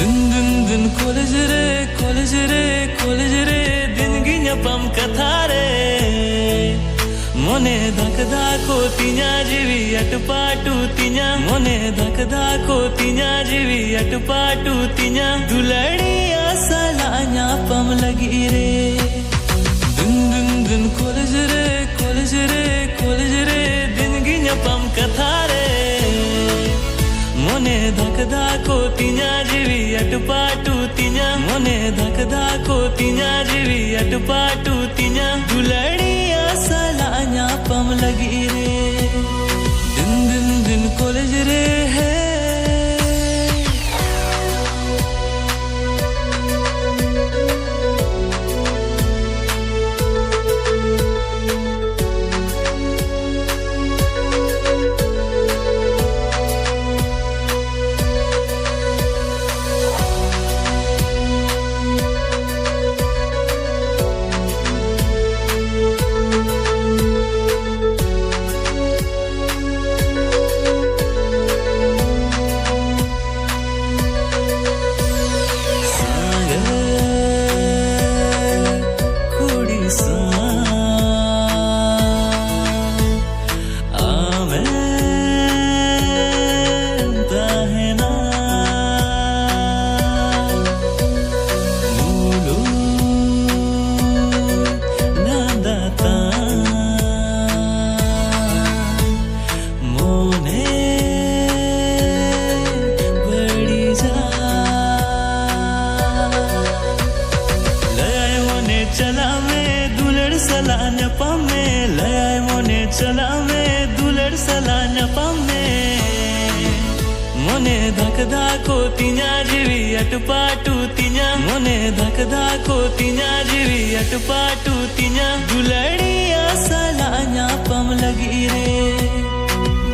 दिन दिन दिन कॉलेज रे दिन गिन्या पम कथा रे मोने धक धाको तिन्या जीवी अटपाटू तिन्या मोने धक धाको तिन्या जीवी अटपाटू तिन्या दुलड़िया सलान्या पम लगी रे दिन दिन दिन कॉलेज रे दिन गिन्या पम कथा रे मोने धक धाको तिन्या जीवी अटपाटू तिन्या मोने धक धाको तिन्या जीवी अटपाटू तिन्या दुलड़िया सलान्या पम लगी रे दिन दिन दिन कॉलेज रे है चला में दुलड़ सलान्या पमे लय मोने चला में दुलड़ सलान्या पमे मोने धक धाको तिन्या जीवी अटपाटू तिन्या मोने धक धाको तिन्या जीवी अटपाटू तिन्या दुलड़िया सलान्या पम लगी रे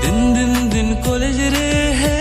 दिन दिन दिन कॉलेज रे है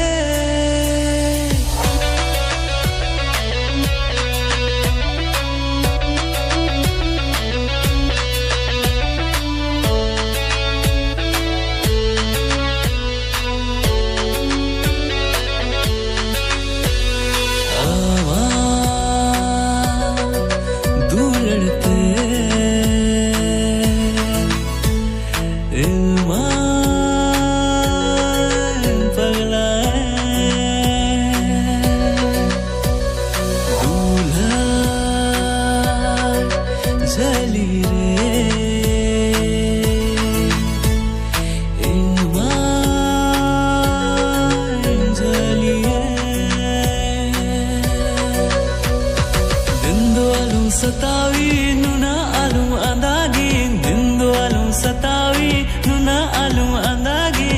सतावी नुना आलू अंदागी दिंदो आलू सतावी नुना आलू अंदागी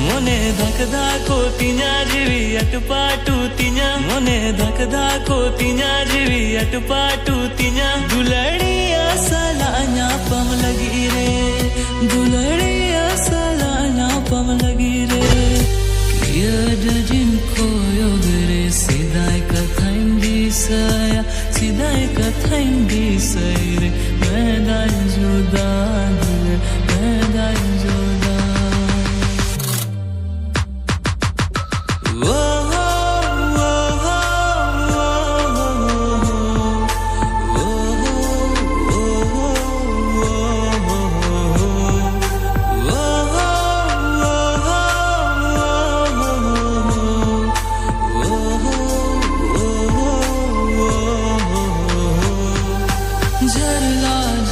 मोने धक धाको तिन्या जीवी अटपाटू तिन्या मोने धक धाको तिन्या जीवी अटपाटू तिन्या दुलड़िया सलान्या पम लगी रे दुलड़िया सलान्या पम लगी रे किया दिन कोयो गरे सिदाय कथाइन दिसया सिदाय कथाइन दिसय रे मैदान जुदा दिल मैदान